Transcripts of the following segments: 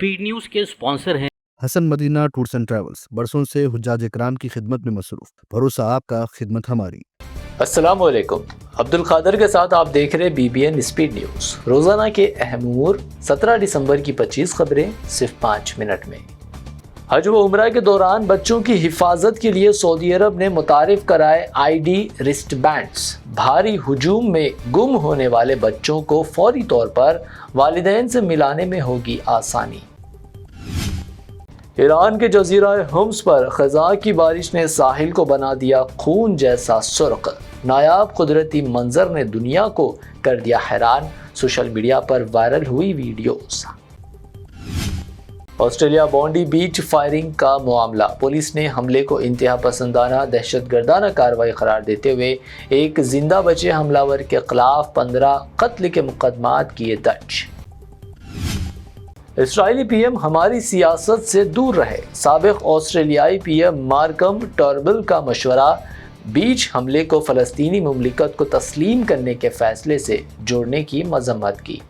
Speed news के sponsor हैं Hasan Madina tours and travels, बरसों से हुज्जाज इकराम की खिदमत में मसरूफ। भरोसा आपका, खिदमत हमारी। अस्सलाम वालेकुम, अब्दुल खादर के साथ आप देख रहे BBN स्पीड न्यूज। रोजाना के अहम उमूर, 17 दिसंबर की 25 खबरें सिर्फ 5 मिनट में। हज व उम्रा के दौरान बच्चों की हिफाजत के लिए सऊदी अरब ने मुतारिफ कराए ID रिस्ट बैंड्स। भारी हुजूम में गुम होने वाले बच्चों को फौरी तौर पर वालिदैन से मिलाने में होगी आसानी। ईरान के जजीरा हुम्स पर खज़ा की बारिश ने साहिल को बना दिया खून जैसा सुर्ख। नायाब कुदरती मंजर ने दुनिया को कर दिया हैरान। सोशल मीडिया पर वायरल हुई वीडियोस। ऑस्ट्रेलिया बॉन्डी बीच फायरिंग का मामला, पुलिस ने हमले को इंतहा पसंदाना दहशतगर्दाना कार्रवाई करार देते हुए एक जिंदा बचे हमलावर के खिलाफ 15 कत्ल के मुकदमात किए दर्ज। इसराइली PM हमारी सियासत से दूर रहे, साबिक ऑस्ट्रेलियाई PM मार्कम टर्बल का मशवरा। बीच हमले को फ़लस्तीनी मुमलिकत को तस्लीम करने के फैसले से जोड़ने की मजम्मत की।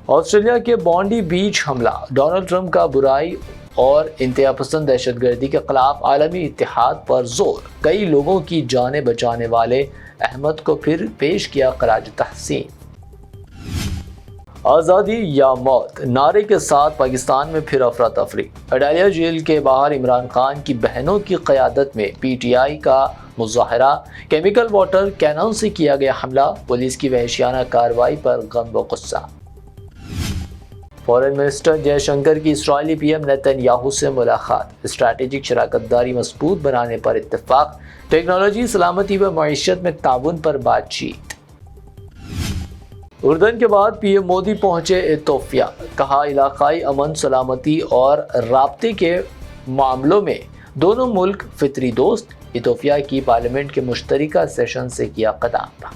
ऑस्ट्रेलिया के बॉन्डी बीच हमला, डोनाल्ड ट्रंप का बुराई और इंतहा पसंद दहशतगर्दी के खिलाफ आलमी इत्तेहाद पर जोर। कई लोगों की जानें बचाने वाले अहमद को फिर पेश किया खराज तहसीन। आज़ादी या मौत नारे के साथ पाकिस्तान में फिर अफरा तफरी। अडालिया जेल के बाहर इमरान खान की बहनों की क़यादत में PTI का मुजाहरा। केमिकल वाटर कैनन से किया गया हमला, पुलिस की वहशियाना कार्रवाई पर गम व गुस्सा। फॉरेन मिनिस्टर जयशंकर की इसराइली PM नेतन्याहू से मुलाकात। स्ट्रैटेजिक शराकतदारी मजबूत बनाने पर इत्तेफाक। टेक्नोलॉजी, सलामती व मईशत में ताउन पर बातचीत। उर्दन के बाद PM मोदी पहुंचे इथोपिया। कहा इलाकाई अमन सलामती और राब्ते के मामलों में दोनों मुल्क फितरी दोस्त। इथोपिया की पार्लियामेंट के मुश्तरका सेशन से किया खिताब।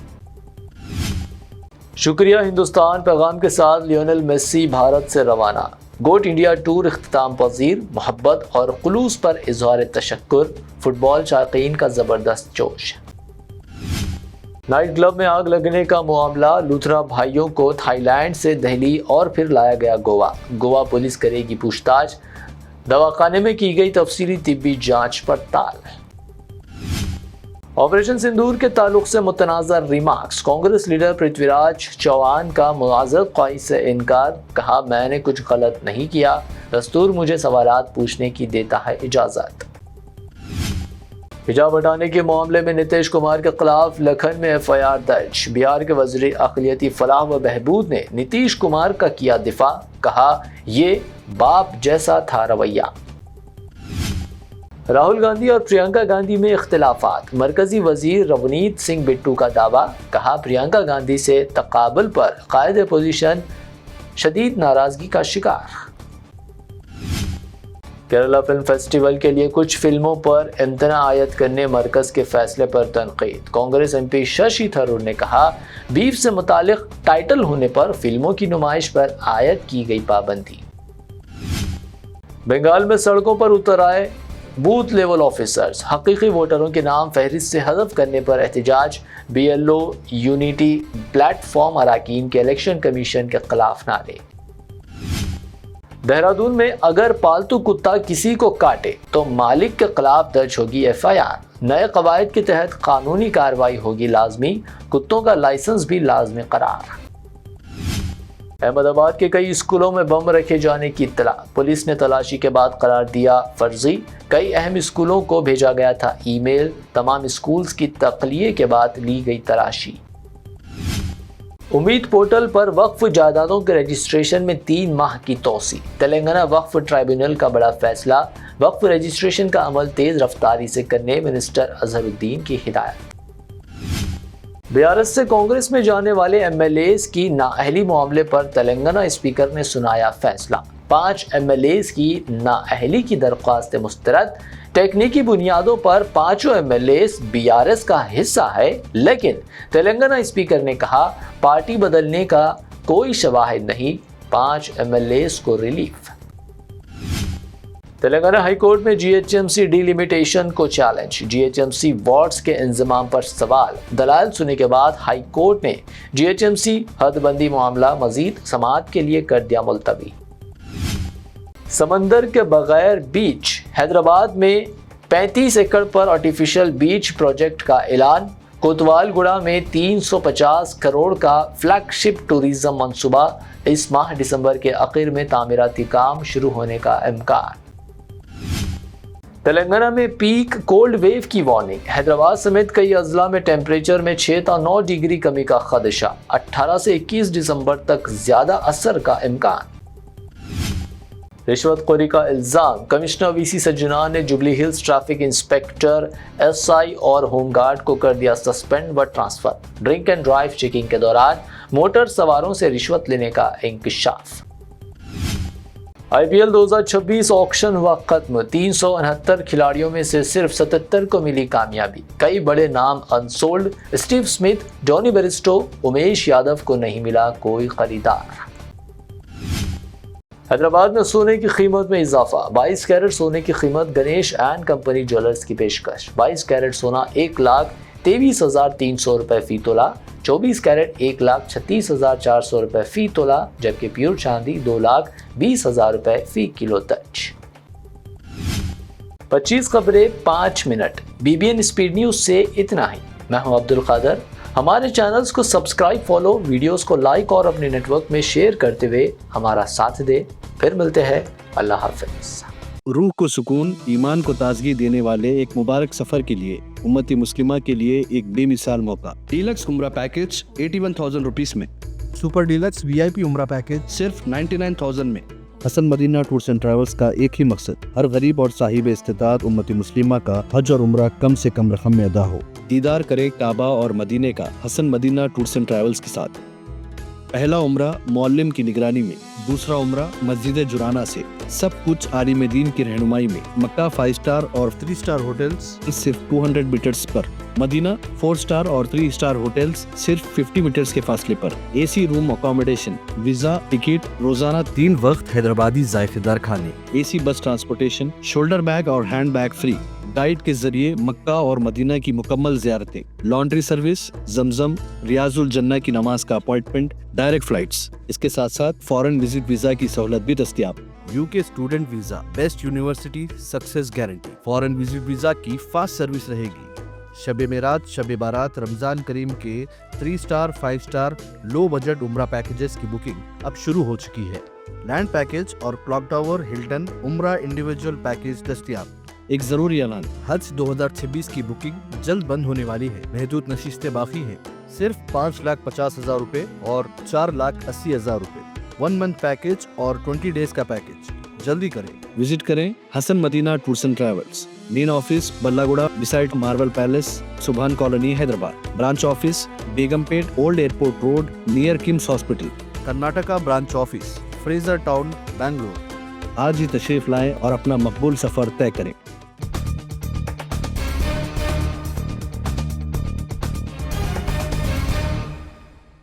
शुक्रिया हिंदुस्तान पैगाम के साथ लियोनेल मेसी भारत से रवाना। गोट इंडिया टूर इख्तिताम पजीर। मोहब्बत और खुलूस पर इजहार तशक्कुर। फुटबॉल शायकीन का जबरदस्त जोश। नाइट क्लब में आग लगने का मामला, लूथरा भाइयों को थाईलैंड से दिल्ली और फिर लाया गया गोवा पुलिस करेगी पूछताछ। दवाखाने में की गई तफसीली तिब्बी जांच पड़ताल। ऑपरेशन सिंदूर के ताल्लुक से मुतनाज़ा रिमार्क्स। कांग्रेस लीडर पृथ्वीराज चौहान का मुआज़रत ख्वाही से इनकार। कहा मैंने कुछ गलत नहीं किया, दस्तूर मुझे सवालात पूछने की देता है इजाज़त। हिजाब हटाने के मामले में नीतीश कुमार के खिलाफ लखन में FIR दर्ज। बिहार के वज़ीर अक़लियती फलाह व बहबूद ने नीतीश कुमार का किया दिफा। कहा ये बाप जैसा था रवैया। राहुल गांधी और प्रियंका गांधी में इख्तिलाफात। मरकजी वजीर रवनीत सिंह बिट्टू का दावा। कहा प्रियंका गांधी से तकाबुल पर कायद अपोजिशन शदीद नाराजगी का शिकार। केरला फिल्म फेस्टिवल के लिए कुछ फिल्मों पर इम्तना आयद करने मरकज के फैसले पर तनकीद। कांग्रेस MP शशि थरूर ने कहा बीफ से मुतालिक टाइटल होने पर फिल्मों की नुमाइश पर आयद की गई पाबंदी। बंगाल में सड़कों पर उतर आए बूथ लेवल ऑफिसर्स। हकीकी वोटरों के नाम फहरिस्त से हज़फ करने पर एहतजाज। BLO यूनिटी प्लेटफॉर्म अरकान के इलेक्शन कमीशन के खिलाफ नारे। देहरादून में अगर पालतू कुत्ता किसी को काटे तो मालिक के खिलाफ दर्ज होगी FIR। नए कवायद के तहत कानूनी कार्रवाई होगी लाजमी। कुत्तों का लाइसेंस भी लाजमी करार। अहमदाबाद के कई स्कूलों में बम रखे जाने की इत्तला। पुलिस ने तलाशी के बाद करार दिया फर्जी। कई अहम स्कूलों को भेजा गया था ईमेल। तमाम स्कूल्स की तख्लिये के बाद ली गई तलाशी। उम्मीद पोर्टल पर वक्फ जायदादों के रजिस्ट्रेशन में 3 माह की तोसी। तेलंगाना वक्फ ट्राइब्यूनल का बड़ा फैसला। वक्फ रजिस्ट्रेशन का अमल तेज रफ्तारी से करने मिनिस्टर अजहरुद्दीन की हिदायत। BRS से कांग्रेस में जाने वाले MLAs की नाअहली मामले पर तेलंगाना स्पीकर ने सुनाया फैसला। 5 MLAs की नाअहली की दरख्वास्त मुस्तरद। टेक्निकी बुनियादों पर 5 MLAs BRS का हिस्सा है, लेकिन तेलंगाना स्पीकर ने कहा पार्टी बदलने का कोई शवाहिद नहीं। 5 MLAs को रिलीफ। तेलंगाना हाईकोर्ट में GHMC डिलिमिटेशन को चैलेंज। GHMC वार्ड्स के इंतजाम पर सवाल। दलाल सुनने के बाद हाईकोर्ट ने GHMC हदबंदी मामला मजीद समाअत के लिए कर दिया मुलतवी। समंदर के बगैर बीच, हैदराबाद में 35 एकड़ पर आर्टिफिशियल बीच प्रोजेक्ट का ऐलान। कोतवालगुड़ा में 350 करोड़ का फ्लैगशिप टूरिज्म मंसूबा। इस माह दिसंबर के आखिर में तामीराती काम शुरू होने का इम्कान। तेलंगाना में पीक कोल्ड वेव की वार्निंग। हैदराबाद समेत कई अजला में टेम्परेचर में 6 से 9 डिग्री कमी का खदशा। 18 से 21 दिसंबर तक ज्यादा असर का इम्कान। रिश्वतखोरी का इल्जाम। कमिश्नर वीसी सज्जनान ने jubilee hills traffic inspector, SI और होमगार्ड को कर दिया सस्पेंड व transfer. Drink and drive checking के दौरान मोटर सवारों से रिश्वत लेने का इंकशाफ। आईपीएल 2026 ऑक्शन हुआ खत्म। 369 खिलाड़ियों में से सिर्फ 77 को मिली कामयाबी। कई बड़े नाम unsold. Steve Smith, Johnny Bairstow, Umesh Yadav को नहीं मिला कोई खरीदार। हैदराबाद में सोने की कीमत में इजाफा। 22 कैरेट सोने की कीमत गणेश एंड कंपनी ज्वेलर्स की पेशकश। 22 कैरेट सोना 1,23,300 रुपए फी तोला। 24 कैरेट 1,36,400 रुपए फी तोला, जबकि प्योर चांदी 2,20,000 रुपए फी किलो तक। 25 खबरें 5 मिनट। बीबीएन स्पीड न्यूज से इतना ही। मैं हूं अब्दुल कादर। हमारे चैनल्स को सब्सक्राइब, फॉलो, वीडियोस को लाइक और अपने नेटवर्क में शेयर करते हुए हमारा साथ दे। फिर मिलते हैं। अल्लाह हाफिज। रूह को सुकून, ईमान को ताजगी देने वाले एक मुबारक सफर के लिए उम्मती मुस्लिमा के लिए एक बेमिसाल मौका। डीलक्स उम्रा पैकेज 81,000 रुपीस में। सुपर डीलक्स वीआईपी उम्रा पैकेज सिर्फ 99,000 में। Hasan Madina tours and travels का एक ही मकसद, हर गरीब और साहिब इस्तिताअत उम्मती मुस्लिमा का हज और उम्रा कम से कम रकम में अदा हो। दीदार करे काबा और मदीने का Hasan Madina tours and travels के साथ। पहला उम्रा मौल्लिम की निगरानी में, दूसरा उम्रा मस्जिद जुराना से। सब कुछ आलिम दीन की रहनुमाई में। मक्का 5 स्टार और 3 स्टार होटल्स सिर्फ 200 मीटर्स पर। मदीना 4 स्टार और 3 स्टार होटल्स सिर्फ 50 मीटर्स के फासले पर। AC room accommodation, visa, ticket, रोजाना 3 वक्त हैदराबादी जायकेदार खाने, AC bus transportation, shoulder bag और हैंड बैग फ्री। गाइड के जरिए मक्का और मदीना की मुकम्मल ज़ियारतें, लॉन्ड्री सर्विस, जमजम, रियाजुल जन्ना की नमाज का अपॉइंटमेंट, डायरेक्ट फ्लाइट्स। इसके साथ साथ फॉरेन विजिट वीजा की सहूलत भी दस्तयाब। UK student visa, best university, success guarantee. Foreign visit visa की फास्ट सर्विस रहेगी। शब मेराज, शब बारात, रमजान करीम के 3 स्टार, 5 स्टार, लो बजट उम्रा पैकेजेस की बुकिंग अब शुरू हो चुकी है। लैंड पैकेज और क्लॉक टावर, हिल्टन उम्रा इंडिविजुअल पैकेज दस्तयाब। एक जरूरी ऐलान, हज 2026 की बुकिंग जल्द बंद होने वाली है। महदूद नशिस्तें बाकी हैं। सिर्फ 5,50,000 रुपए और 4,80,000 रुपए। 1 मंथ पैकेज और 20 डेज का पैकेज। जल्दी करें। विजिट करें Hasan Madina tours and travels. Main office Ballaguda beside marble palace, Subhan colony, Hyderabad. Branch office Begumpet, old airport road, near KIMS hospital. Karnataka branch office, Frazer Town, Bangalore. आज ही तशरीफ लाएं और अपना मकबूल सफर तय करें।